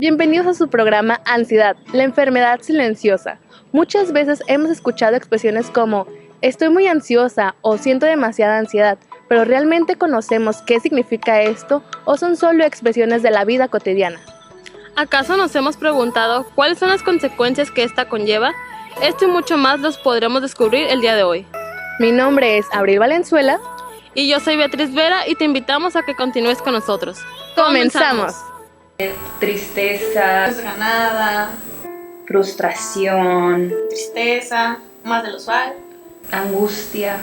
Bienvenidos a su programa Ansiedad, la enfermedad silenciosa. Muchas veces hemos escuchado expresiones como estoy muy ansiosa o siento demasiada ansiedad, pero ¿realmente conocemos qué significa esto o son solo expresiones de la vida cotidiana? ¿Acaso nos hemos preguntado cuáles son las consecuencias que esta conlleva? Esto y mucho más los podremos descubrir el día de hoy. Mi nombre es Abril Valenzuela. Y yo soy Beatriz Vera y te invitamos a que continúes con nosotros. ¡Comenzamos! Tristeza, desganada, frustración, tristeza, más de lo usual, angustia.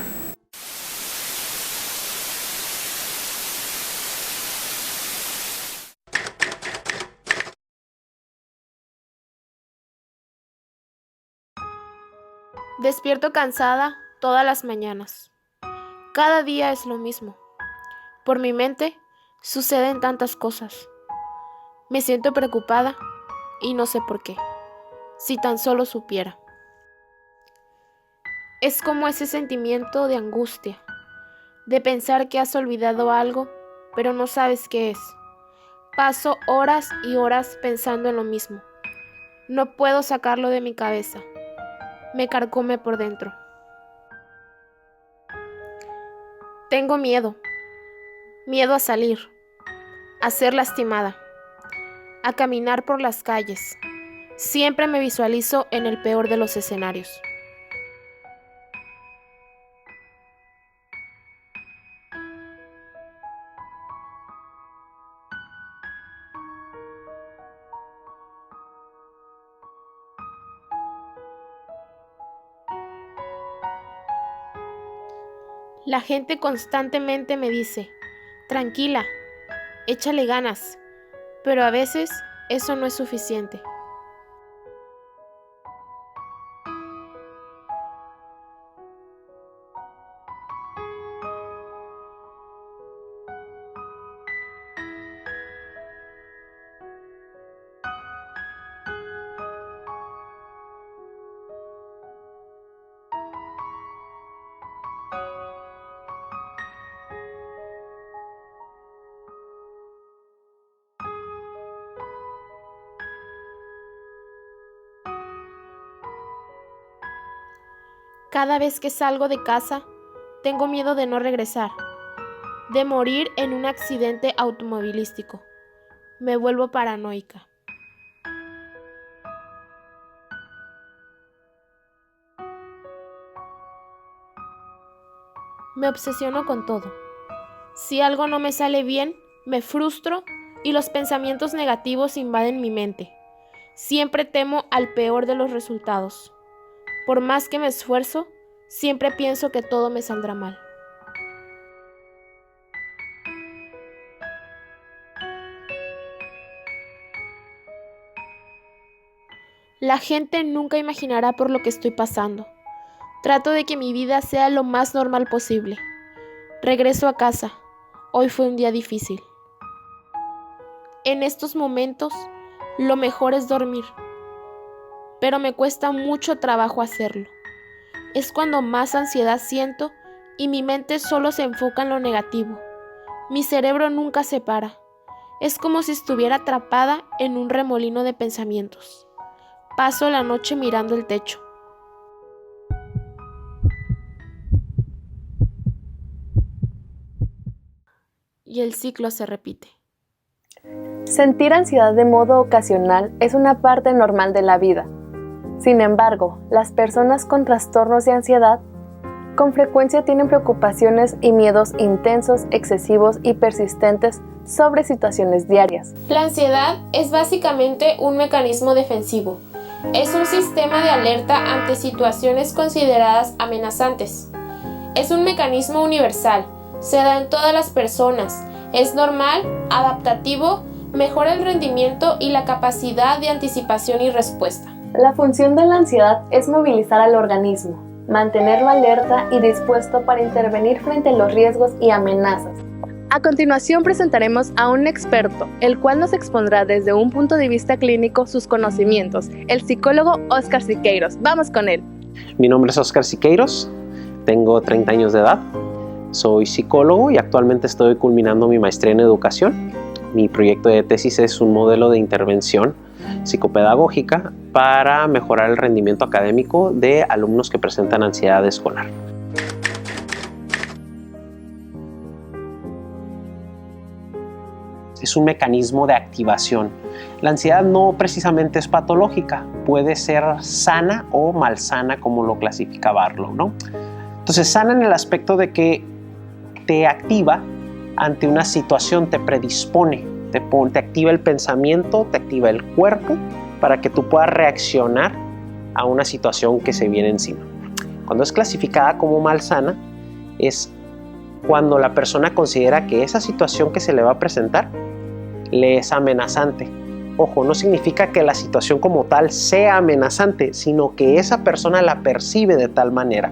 Despierto cansada todas las mañanas. Cada día es lo mismo. Por mi mente suceden tantas cosas. Me siento preocupada y no sé por qué. Si tan solo supiera. Es como ese sentimiento de angustia, de pensar que has olvidado algo, pero no sabes qué es. Paso horas y horas pensando en lo mismo. No puedo sacarlo de mi cabeza. Me carcome por dentro. Tengo miedo a salir, a ser lastimada, a caminar por las calles. Siempre me visualizo en el peor de los escenarios. La gente constantemente me dice, tranquila, échale ganas, pero a veces eso no es suficiente. Cada vez que salgo de casa, tengo miedo de no regresar, de morir en un accidente automovilístico. Me vuelvo paranoica. Me obsesiono con todo. Si algo no me sale bien, me frustro y los pensamientos negativos invaden mi mente. Siempre temo al peor de los resultados. Por más que me esfuerzo, siempre pienso que todo me saldrá mal. La gente nunca imaginará por lo que estoy pasando. Trato de que mi vida sea lo más normal posible. Regreso a casa. Hoy fue un día difícil. En estos momentos, lo mejor es dormir. Pero me cuesta mucho trabajo hacerlo. Es cuando más ansiedad siento y mi mente solo se enfoca en lo negativo. Mi cerebro nunca se para. Es como si estuviera atrapada en un remolino de pensamientos. Paso la noche mirando el techo. Y el ciclo se repite. Sentir ansiedad de modo ocasional es una parte normal de la vida. Sin embargo, las personas con trastornos de ansiedad con frecuencia tienen preocupaciones y miedos intensos, excesivos y persistentes sobre situaciones diarias. La ansiedad es básicamente un mecanismo defensivo. Es un sistema de alerta ante situaciones consideradas amenazantes. Es un mecanismo universal, se da en todas las personas, es normal, adaptativo, mejora el rendimiento y la capacidad de anticipación y respuesta. La función de la ansiedad es movilizar al organismo, mantenerlo alerta y dispuesto para intervenir frente a los riesgos y amenazas. A continuación presentaremos a un experto, el cual nos expondrá desde un punto de vista clínico sus conocimientos, el psicólogo Óscar Siqueiros. Vamos con él. Mi nombre es Óscar Siqueiros, tengo 30 años de edad, soy psicólogo y actualmente estoy culminando mi maestría en educación. Mi proyecto de tesis es un modelo de intervención psicopedagógica para mejorar el rendimiento académico de alumnos que presentan ansiedad escolar. Es un mecanismo de activación. La ansiedad no precisamente es patológica, puede ser sana o malsana, como lo clasifica Barlow, ¿no? Entonces, sana en el aspecto de que te activa ante una situación, te predispone, te activa el pensamiento, te activa el cuerpo para que tú puedas reaccionar a una situación que se viene encima. Cuando es clasificada como malsana, es cuando la persona considera que esa situación que se le va a presentar le es amenazante. Ojo, no significa que la situación como tal sea amenazante, sino que esa persona la percibe de tal manera,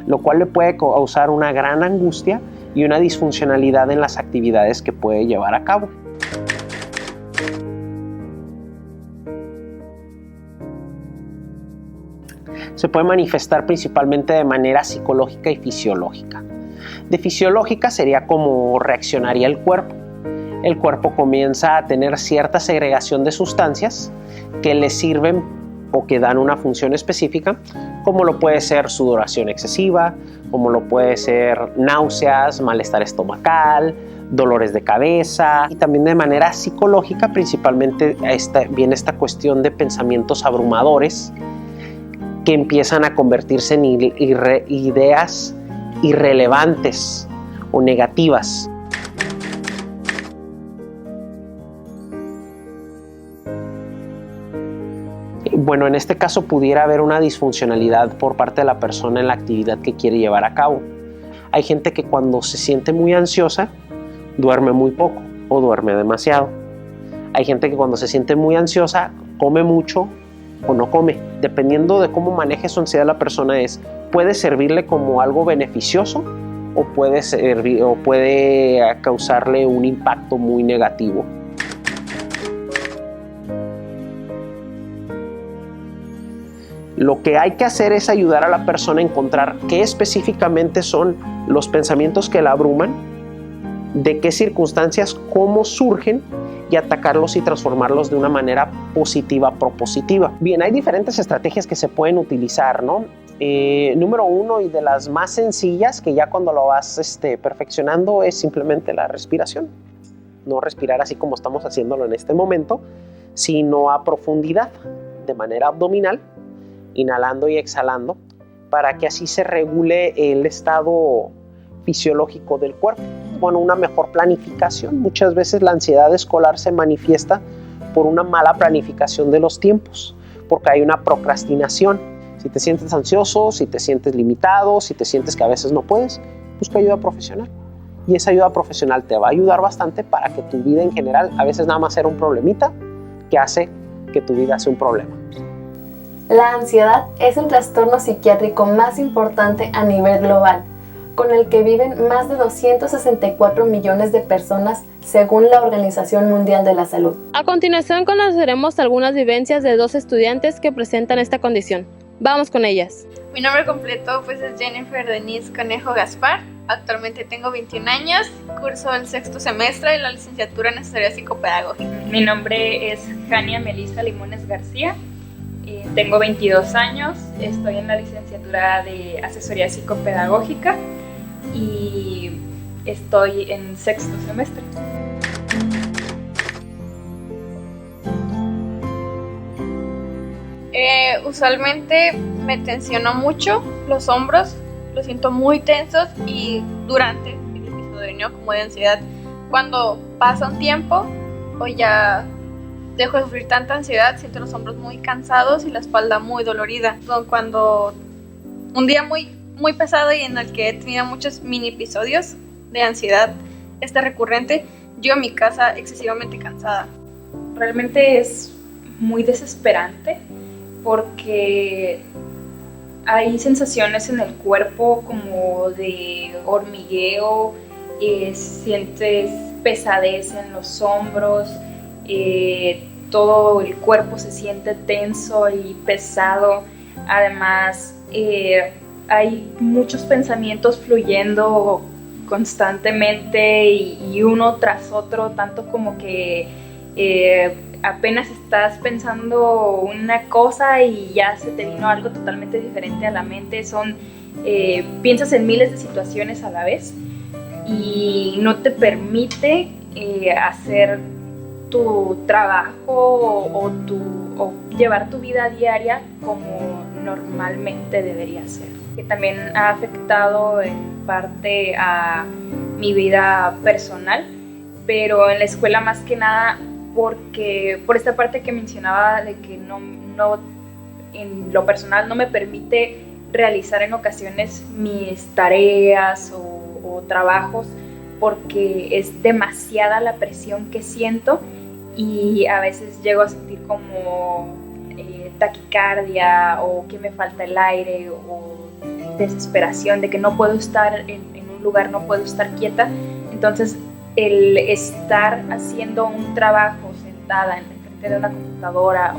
lo cual le puede causar una gran angustia y una disfuncionalidad en las actividades que puede llevar a cabo. Se puede manifestar principalmente de manera psicológica y fisiológica. De fisiológica sería como reaccionaría el cuerpo. El cuerpo comienza a tener cierta segregación de sustancias que le sirven o que dan una función específica, como lo puede ser sudoración excesiva, como lo puede ser náuseas, malestar estomacal, dolores de cabeza, y también de manera psicológica principalmente viene esta cuestión de pensamientos abrumadores que empiezan a convertirse en ideas irrelevantes o negativas. Bueno, en este caso pudiera haber una disfuncionalidad por parte de la persona en la actividad que quiere llevar a cabo. Hay gente que cuando se siente muy ansiosa, duerme muy poco o duerme demasiado. Hay gente que cuando se siente muy ansiosa, come mucho o no come. Dependiendo de cómo maneje su ansiedad la persona, puede servirle como algo beneficioso o puede causarle un impacto muy negativo. Lo que hay que hacer es ayudar a la persona a encontrar qué específicamente son los pensamientos que la abruman, de qué circunstancias, cómo surgen, y atacarlos y transformarlos de una manera positiva, propositiva. Bien, hay diferentes estrategias que se pueden utilizar, ¿no? Número uno, y de las más sencillas, que ya cuando lo vas perfeccionando, es simplemente la respiración. No respirar así como estamos haciéndolo en este momento, sino a profundidad, de manera abdominal, inhalando y exhalando, para que así se regule el estado fisiológico del cuerpo. Bueno, una mejor planificación. Muchas veces la ansiedad escolar se manifiesta por una mala planificación de los tiempos, porque hay una procrastinación. Si te sientes ansioso, si te sientes limitado, si te sientes que a veces no puedes, busca ayuda profesional. Y esa ayuda profesional te va a ayudar bastante para que tu vida en general, a veces nada más era un problemita, que hace que tu vida sea un problema. La ansiedad es el trastorno psiquiátrico más importante a nivel global, con el que viven más de 264 millones de personas según la Organización Mundial de la Salud. A continuación conoceremos algunas vivencias de dos estudiantes que presentan esta condición. Vamos con ellas. Mi nombre completo es Jennifer Denise Conejo Gaspar. Actualmente tengo 21 años, curso el 6º semestre de la licenciatura en Asesoría Psicopedagógica. Mi nombre es Jania Melissa Limones García. Tengo 22 años, estoy en la licenciatura de Asesoría Psicopedagógica y estoy en 6º semestre. Usualmente me tensiono mucho los hombros, los siento muy tensos, y durante el episodio como de ansiedad, cuando pasa un tiempo o ya dejo de sufrir tanta ansiedad, siento los hombros muy cansados y la espalda muy dolorida. Cuando un día muy pesado y en el que he tenido muchos mini episodios de ansiedad recurrente, llego a mi casa excesivamente cansada. Realmente es muy desesperante porque hay sensaciones en el cuerpo como de hormigueo, sientes pesadez en los hombros, todo el cuerpo se siente tenso y pesado. Además, hay muchos pensamientos fluyendo constantemente y uno tras otro, tanto como que apenas estás pensando una cosa y ya se te vino algo totalmente diferente a la mente. Piensas en miles de situaciones a la vez y no te permite hacer tu trabajo o llevar tu vida diaria como normalmente debería ser. Que también ha afectado en parte a mi vida personal, pero en la escuela más que nada porque por esta parte que mencionaba de que no en lo personal no me permite realizar en ocasiones mis tareas o trabajos, porque es demasiada la presión que siento y a veces llego a sentir como taquicardia o que me falta el aire o desesperación de que no puedo estar en un lugar, no puedo estar quieta. Entonces el estar haciendo un trabajo sentada en frente de una computadora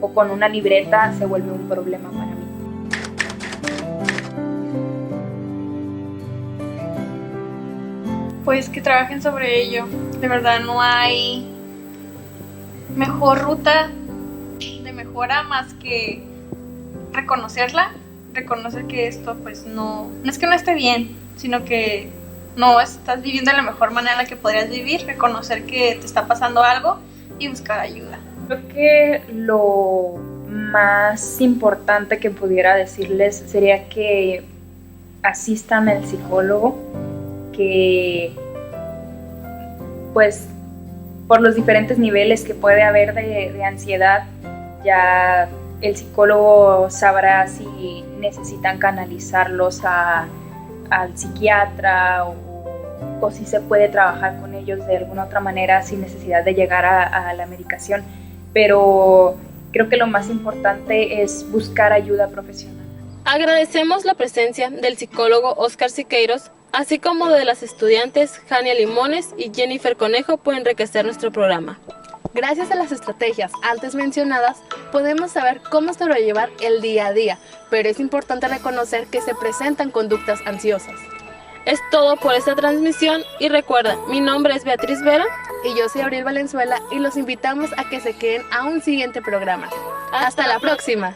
o con una libreta se vuelve un problema para mí. Pues que trabajen sobre ello. De verdad no hay mejor ruta de mejora más que reconocerla, reconocer que esto pues no es que no esté bien, sino que no estás viviendo de la mejor manera en la que podrías vivir, reconocer que te está pasando algo y buscar ayuda. Creo que lo más importante que pudiera decirles sería que asistan al psicólogo, que pues por los diferentes niveles que puede haber de ansiedad, ya el psicólogo sabrá si necesitan canalizarlos al psiquiatra o si se puede trabajar con ellos de alguna otra manera sin necesidad de llegar a la medicación. Pero creo que lo más importante es buscar ayuda profesional. Agradecemos la presencia del psicólogo Óscar Siqueiros, así como de las estudiantes Jania Limones y Jennifer Conejo por enriquecer nuestro programa. Gracias a las estrategias antes mencionadas, podemos saber cómo sobrellevar el día a día, pero es importante reconocer que se presentan conductas ansiosas. Es todo por esta transmisión y recuerda, mi nombre es Beatriz Vera y yo soy Abril Valenzuela y los invitamos a que se queden a un siguiente programa. ¡Hasta la próxima!